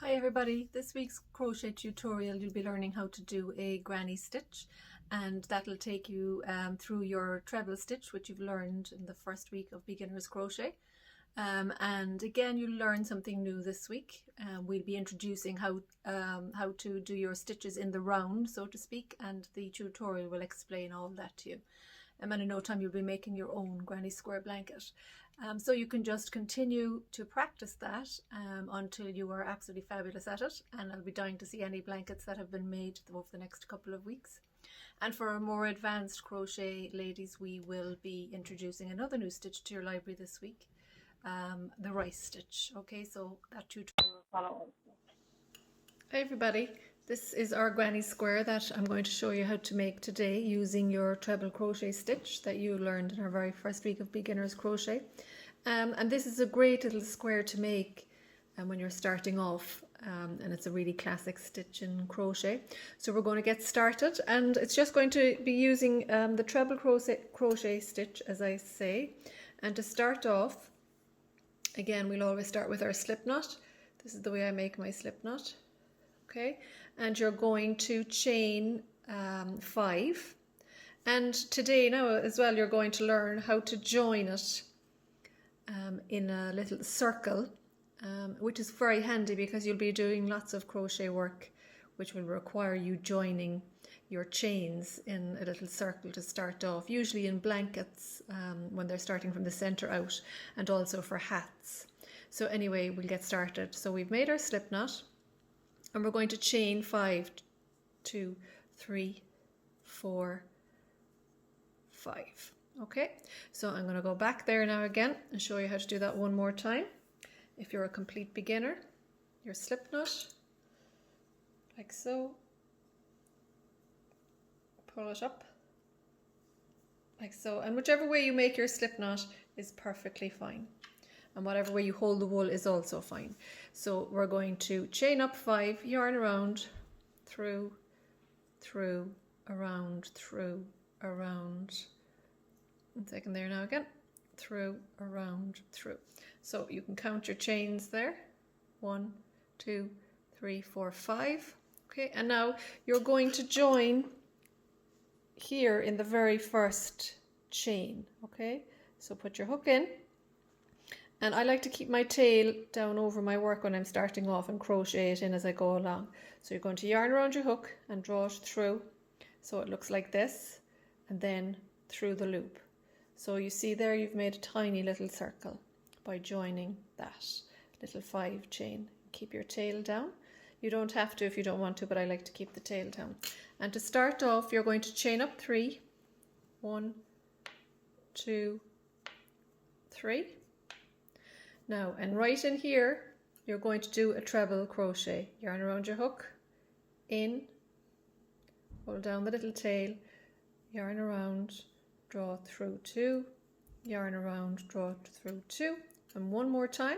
Hi everybody, this week's crochet tutorial you'll be learning how to do a granny stitch, and that'll take you through your treble stitch which you've learned in the first week of beginner's crochet. And again, you'll learn something new this week. We'll be introducing how to do your stitches in the round, so to speak, and the tutorial will explain all that to you. And in no time you'll be making your own granny square blanket. So you can just continue to practice that until you are absolutely fabulous at it, and I'll be dying to see any blankets that have been made over the next couple of weeks. And for our more advanced crochet ladies, we will be introducing another new stitch to your library this week, the rice stitch. Okay, so that tutorial will follow. Hi everybody, this is our granny square that I'm going to show you how to make today using your treble crochet stitch that you learned in our very first week of beginner's crochet. And this is a great little square to make when you're starting off, and it's a really classic stitch in crochet. So we're going to get started, and it's just going to be using the treble crochet stitch, as I say. And to start off, again, we'll always start with our slip knot. This is the way I make my slip knot. Okay, and you're going to chain 5, and today now as well you're going to learn how to join it in a little circle, which is very handy because you'll be doing lots of crochet work which will require you joining your chains in a little circle to start off, usually in blankets when they're starting from the center out, and also for hats. So anyway, we'll get started. So we've made our slip knot, and we're going to chain 5, 2, 3, 4, 5. Okay, so I'm going to go back there now again and show you how to do that one more time. If you're a complete beginner, your slip knot, like so, pull it up, like so, and whichever way you make your slip knot is perfectly fine. And whatever way you hold the wool is also fine. So we're going to chain up 5, yarn around, through, around, around. 1 second there now again, through, around, through. So you can count your chains there. 1, 2, 3, 4, 5. Okay, and now you're going to join here in the very first chain. Okay, so put your hook in. And I like to keep my tail down over my work when I'm starting off and crochet it in as I go along. So you're going to yarn around your hook and draw it through, so it looks like this, and then through the loop. So you see there you've made a tiny little circle by joining that little 5 chain. Keep your tail down. You don't have to if you don't want to, but I like to keep the tail down. And to start off, you're going to chain up 3. 1, 2, 3. Now, and right in here, you're going to do a treble crochet. Yarn around your hook, in, hold down the little tail, yarn around, draw through 2, yarn around, draw through 2, and one more time,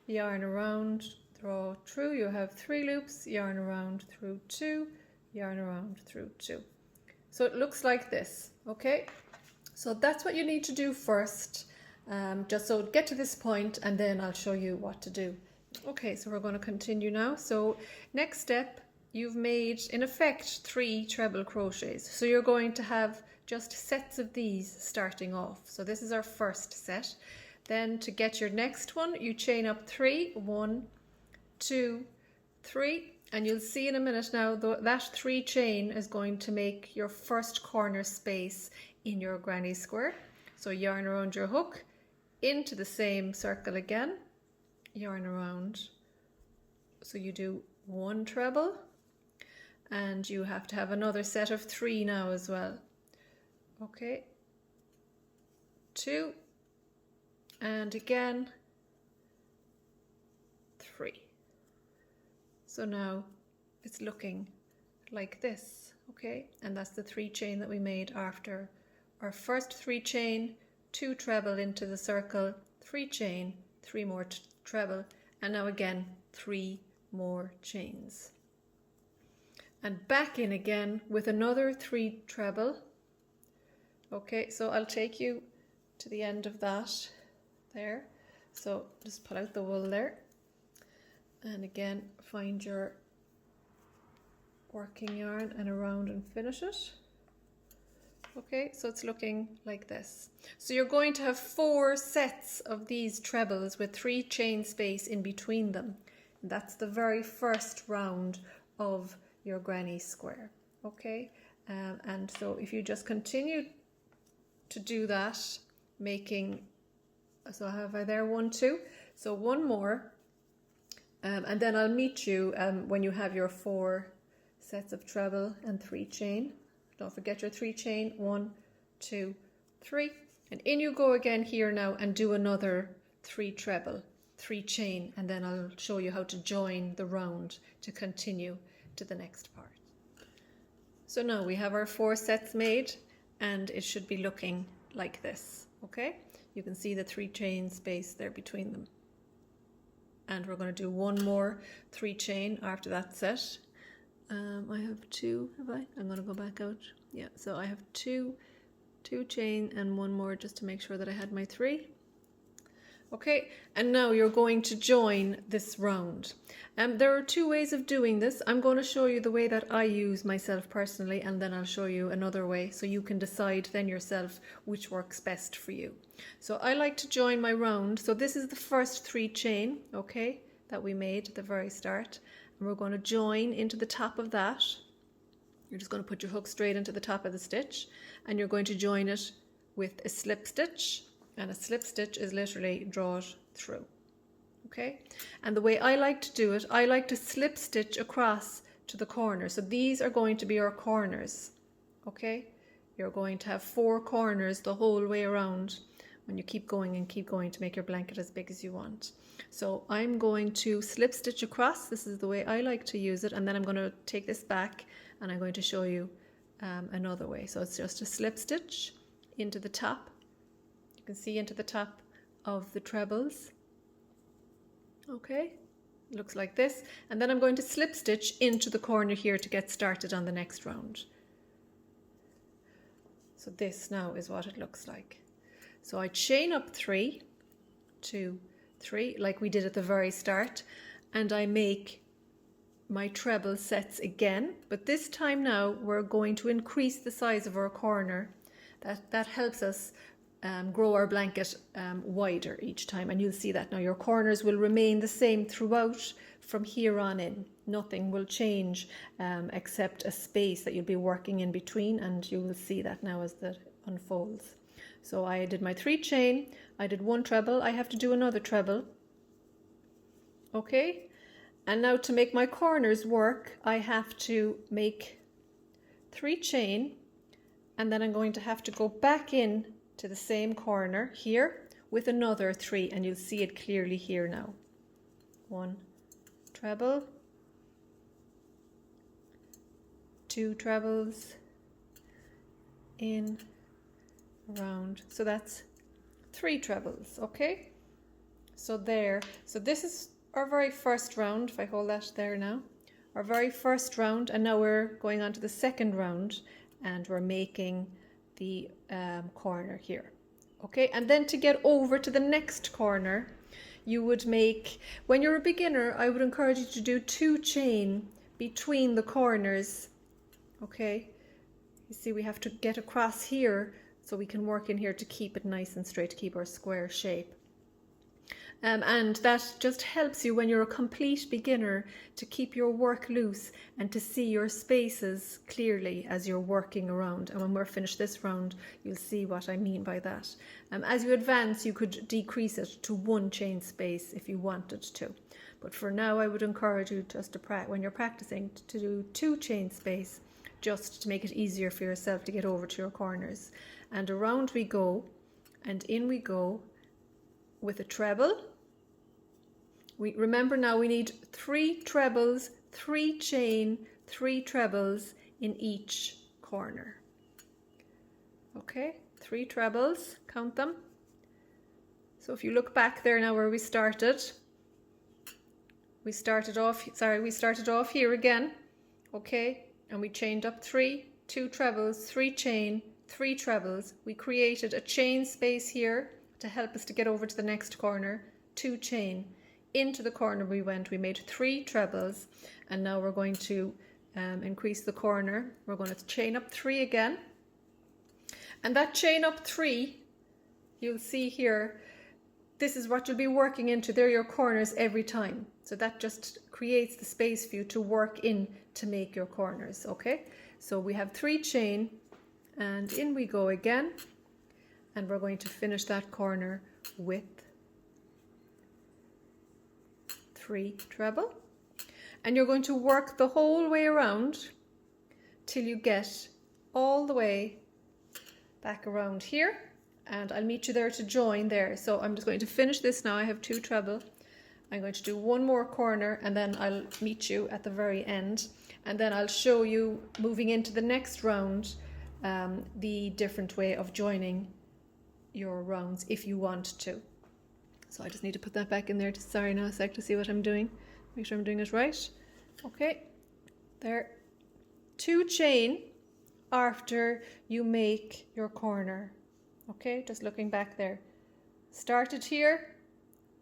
yarn around, draw through. You have 3 loops, yarn around through 2, yarn around through 2. So it looks like this, okay? So that's what you need to do first. Just so get to this point, and then I'll show you what to do. Okay, so we're going to continue now. So next step, you've made in effect 3 treble crochets. So you're going to have just sets of these starting off. So this is our first set. Then to get your next one, you chain up 3, 1, 2, 3, and you'll see in a minute now that 3 chain is going to make your first corner space in your granny square. So yarn around your hook, into the same circle again, yarn around. So you do 1 treble, and you have to have another set of 3 now as well. Okay, 2, and again 3. So now it's looking like this, okay? And that's the 3 chain that we made after our first 3 chain, 2 treble into the circle, 3 chain, 3 more treble, and now again 3 more chains. And back in again with another 3 treble. Okay, so I'll take you to the end of that there. So just pull out the wool there. And again, find your working yarn and around and finish it. Okay, so it's looking like this. So you're going to have 4 sets of these trebles with 3 chain space in between them. And that's the very first round of your granny square. Okay, and so if you just continue to do that, making, so have I there 1, 2, so 1 more, and then I'll meet you when you have your 4 sets of treble and 3 chain. Don't forget your 3 chain, 1, 2, 3, and in you go again here now and do another 3 treble, 3 chain, and then I'll show you how to join the round to continue to the next part. So now we have our 4 sets made, and it should be looking like this. Okay, you can see the 3 chain space there between them, and we're going to do 1 more 3 chain after that set. I have 2, have I? I'm going to go back out. Yeah, so I have 2 chain and 1 more just to make sure that I had my 3. Okay, and now you're going to join this round. There are 2 ways of doing this. I'm going to show you the way that I use myself personally, and then I'll show you another way so you can decide then yourself which works best for you. So I like to join my round. So this is the first 3 chain, okay, that we made at the very start. And we're going to join into the top of that. You're just going to put your hook straight into the top of the stitch, and you're going to join it with a slip stitch. And a slip stitch is literally draw it through. Okay, and the way I like to do it, I like to slip stitch across to the corner. So these are going to be our corners. Okay, you're going to have 4 corners the whole way around when you keep going and keep going to make your blanket as big as you want. So I'm going to slip stitch across. This is the way I like to use it, and then I'm going to take this back and I'm going to show you another way. So it's just a slip stitch into the top. You can see into the top of the trebles. Okay, it looks like this, and then I'm going to slip stitch into the corner here to get started on the next round. So this now is what it looks like. So I chain up 3, 2, 3, like we did at the very start, and I make my treble sets again, but this time now we're going to increase the size of our corner. That helps us grow our blanket wider each time, and you'll see that now your corners will remain the same throughout from here on in. Nothing will change except a space that you'll be working in between, and you will see that now as that unfolds. So I did my 3 chain, I did 1 treble, I have to do another treble. Okay, and now to make my corners work, I have to make 3 chain, and then I'm going to have to go back in to the same corner here with another 3, and you'll see it clearly here now. 1 treble, 2 trebles, in, around. So that's 3 trebles. Okay, so there. So this is our very first round. If I hold that there now, our very first round, and now we're going on to the second round, and we're making the corner here. Okay, and then to get over to the next corner, you would make, when you're a beginner, I would encourage you to do 2 chain between the corners. Okay, you see we have to get across here so we can work in here to keep it nice and straight, to keep our square shape. And that just helps you when you're a complete beginner to keep your work loose and to see your spaces clearly as you're working around. And when we're finished this round, you'll see what I mean by that. As you advance, you could decrease it to 1 chain space if you wanted to. But for now, I would encourage you just to when you're practicing to do 2 chain space, just to make it easier for yourself to get over to your corners. And around we go, and in we go with a treble. Remember now we need 3 trebles, 3 chain, 3 trebles in each corner. Okay, 3 trebles, count them. So if you look back there now where we started off here again, okay, and we chained up 3, 2 trebles, 3 chain, 3 trebles. We created a chain space here to help us to get over to the next corner, 2 chain. into the corner we went. We made 3 trebles, and now we're going to increase the corner. We're going to chain up 3 again, and that chain up 3, you'll see here, this is what you'll be working into. They're your corners every time, so that just creates the space for you to work in to make your corners. Okay, so we have 3 chain, and in we go again, and we're going to finish that corner with 3 treble, and you're going to work the whole way around till you get all the way back around here, and I'll meet you there to join there. So I'm just going to finish this now. I have 2 treble. I'm going to do 1 more corner, and then I'll meet you at the very end, and then I'll show you moving into the next round the different way of joining your rounds if you want to. So I just need to put that back in there. Sorry, now a sec to see what I'm doing. Make sure I'm doing it right. Okay, there. 2 chain after you make your corner. Okay, just looking back there. Started here,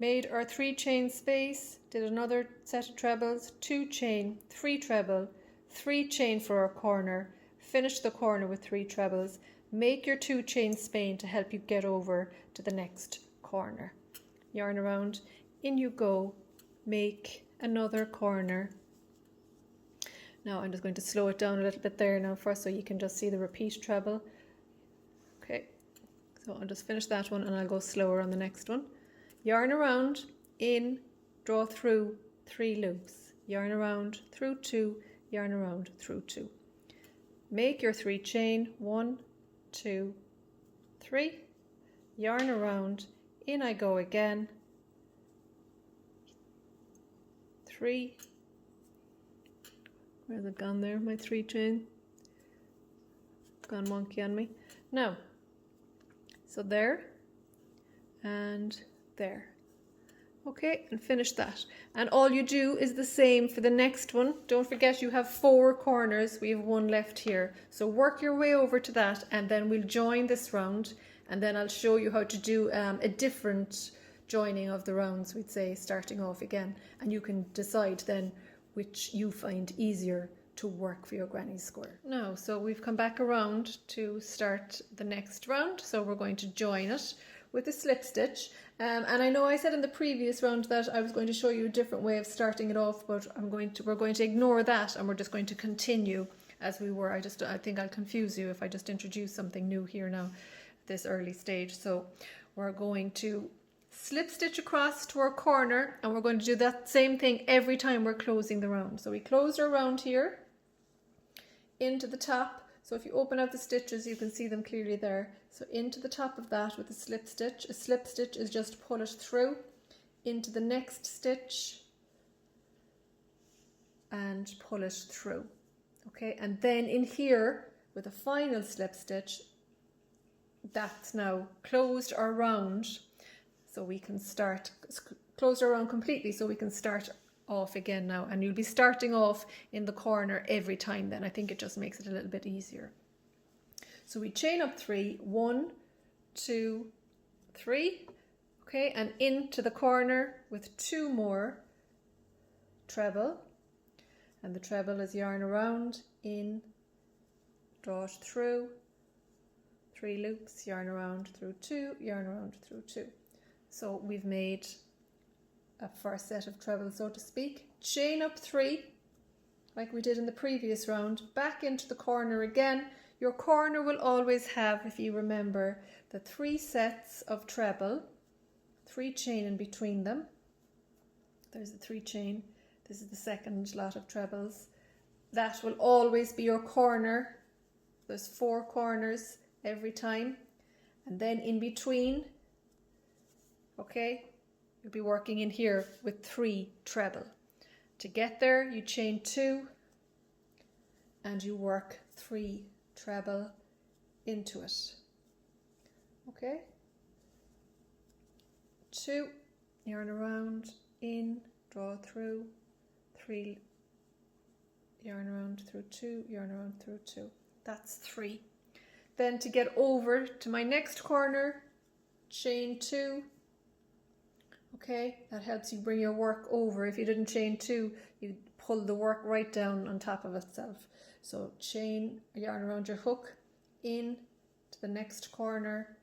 made our 3 chain space, did another set of trebles, 2 chain, 3 treble, 3 chain for our corner, finish the corner with 3 trebles, make your 2 chain span to help you get over to the next corner. Yarn around, in you go, make another corner. Now I'm just going to slow it down a little bit there now first so you can just see the repeat treble. Okay, so I'll just finish that one and I'll go slower on the next one. Yarn around, in, draw through 3 loops, yarn around, through 2, yarn around, through 2. Make your 3 chain, 1, 2, 3, yarn around, in I go again, 3, where's it gone there, my 3 chain, it's gone wonky on me. Now, so there, and there. Okay, and finish that. And all you do is the same for the next one. Don't forget you have 4 corners, we have 1 left here. So work your way over to that, and then we'll join this round, and then I'll show you how to do a different joining of the rounds, we'd say, starting off again. And you can decide then which you find easier to work for your granny square. Now, so we've come back around to start the next round. So we're going to join it with a slip stitch. And I know I said in the previous round that I was going to show you a different way of starting it off, but we're going to ignore that, and we're just going to continue as we were. I think I'll confuse you if I just introduce something new here now at this early stage. So we're going to slip stitch across to our corner, and we're going to do that same thing every time we're closing the round. So we close our round here into the top. So if you open up the stitches, you can see them clearly there. So into the top of that with a slip stitch. A slip stitch is just pull it through into the next stitch and pull it through. Okay, and then in here with a final slip stitch, that's now closed our round. So we can start, close our round completely, so we can start off again now, and you'll be starting off in the corner every time then. I think it just makes it a little bit easier. So we chain up 3, 1, 2, 3, okay, and into the corner with 2 more treble, and the treble is yarn around, in, draw it through, 3 loops, yarn around, through 2, yarn around, through 2. So we've made a first set of trebles, so to speak. Chain up 3 like we did in the previous round, back into the corner again. Your corner will always have, if you remember, the 3 sets of treble, 3 chain in between them. There's the 3 chain. This is the second lot of trebles. That will always be your corner. There's 4 corners every time, and then in between, okay, you'll be working in here with 3 treble. To get there, you chain 2 and you work 3 treble into it. Okay, 2, yarn around, in, draw through, 3, yarn around, through 2, yarn around, through 2. That's 3. Then to get over to my next corner, chain 2, Okay, that helps you bring your work over. If you didn't chain 2, you pull the work right down on top of itself. So chain yarn around your hook in to the next corner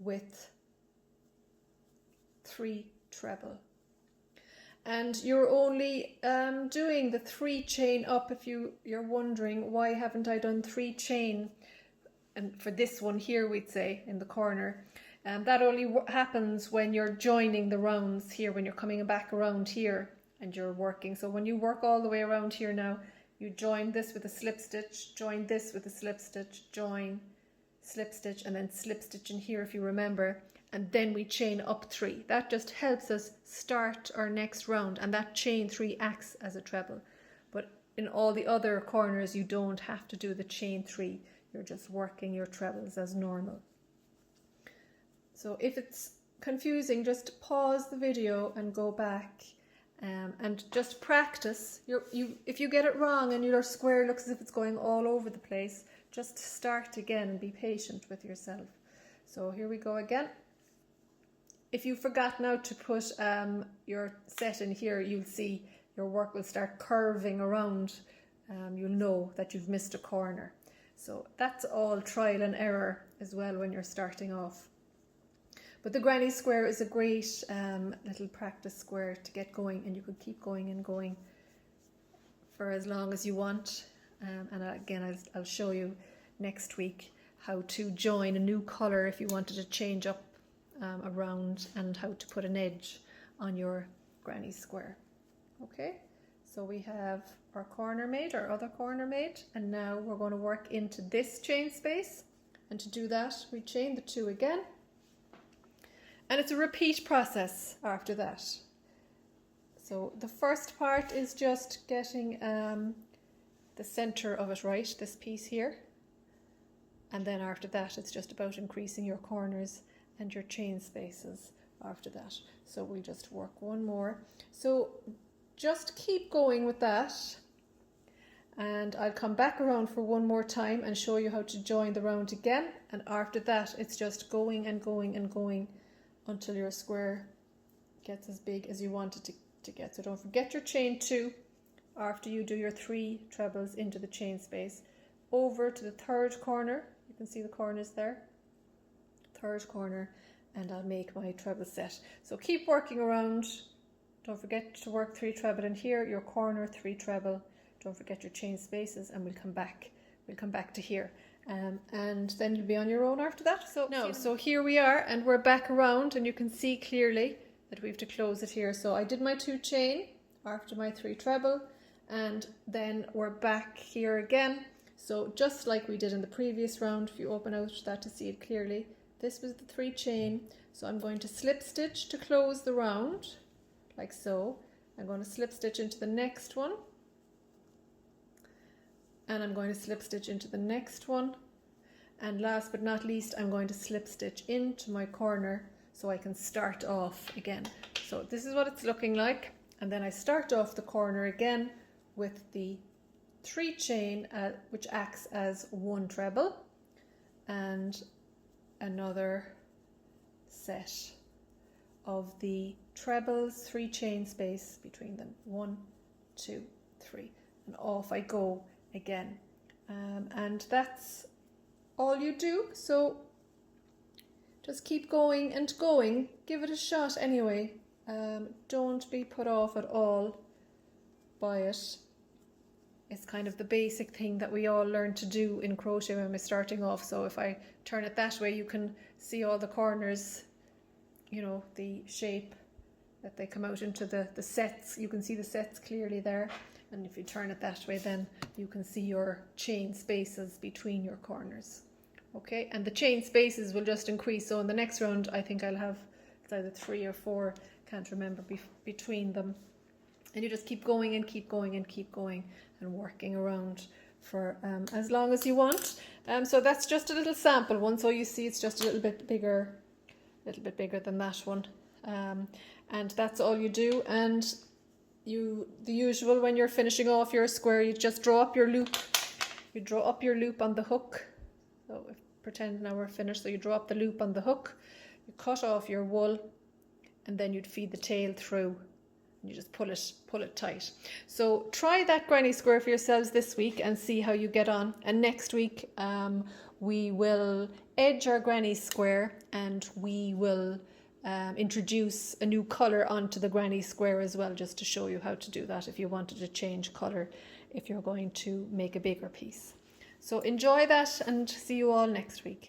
with 3 treble. And you're only doing the 3 chain up. If you're wondering, why haven't I done 3 chain? And for this one here, we'd say in the corner. That only happens when you're joining the rounds here, when you're coming back around here and you're working. So when you work all the way around here now, you join this with a slip stitch, join this with a slip stitch, join, slip stitch, and then slip stitch in here if you remember. And then we chain up 3. That just helps us start our next round, and that chain 3 acts as a treble. But in all the other corners, you don't have to do the chain 3. You're just working your trebles as normal. So if it's confusing, just pause the video and go back and just practice. If you get it wrong and your square looks as if it's going all over the place, just start again and be patient with yourself. So here we go again. If you forgot now to put your set in here, you'll see your work will start curving around. You'll know that you've missed a corner. So that's all trial and error as well when you're starting off. But the granny square is a great little practice square to get going, and you could keep going and going for as long as you want. And again, I'll show you next week how to join a new colour if you wanted to change up around, and how to put an edge on your granny square. Okay, so we have our corner made, our other corner made, and now we're going to work into this chain space. And to do that, we chain the 2 again. And it's a repeat process after that. So the first part is just getting the center of it right, this piece here. And then after that, it's just about increasing your corners and your chain spaces after that. So we just work one more. So just keep going with that. And I'll come back around for one more time and show you how to join the round again. And after that, it's just going and going and going until your square gets as big as you want it to get. So don't forget your chain 2 after you do your 3 trebles into the chain space. Over to the 3rd corner, you can see the corners there, 3rd corner, and I'll make my treble set. So keep working around. Don't forget to work 3 treble in here, your corner 3 treble. Don't forget your chain spaces, and we'll come back to here. And then you'll be on your own after that. So here we are, and we're back around, and you can see clearly that we have to close it here. So I did my 2 chain after my 3 treble, and then we're back here again. So just like we did in the previous round, if you open out that to see it clearly, this was the 3 chain. So I'm going to slip stitch to close the round, like so. I'm going to slip stitch into the next one. And I'm going to slip stitch into the next one, and last but not least, I'm going to slip stitch into my corner so I can start off again. So this is what it's looking like, and then I start off the corner again with the 3 chain which acts as 1 treble and another set of the trebles, 3 chain space between them, 1, 2, 3, and off I go again. And that's all you do. So just keep going and going. Give it a shot anyway. Don't be put off at all by it. It's kind of the basic thing that we all learn to do in crochet when we're starting off. So if I turn it that way, you can see all the corners, you know, the shape that they come out into the sets. You can see the sets clearly there. And if you turn it that way, then you can see your chain spaces between your corners. Okay, and the chain spaces will just increase. So in the next round, I think I'll have, it's either 3 or 4, can't remember, between them. And you just keep going and keep going and keep going and working around for as long as you want. So that's just a little sample one. So you see it's just a little bit bigger than that one. And that's all you do. And the usual, when you're finishing off your square, you just draw up your loop. You draw up your loop on the hook. So pretend now we're finished. So you draw up the loop on the hook. You cut off your wool, and then you'd feed the tail through. You just pull it tight. So try that granny square for yourselves this week and see how you get on. And next week we will edge our granny square, and we will introduce a new colour onto the granny square as well, just to show you how to do that if you wanted to change colour if you're going to make a bigger piece. So enjoy that, and see you all next week.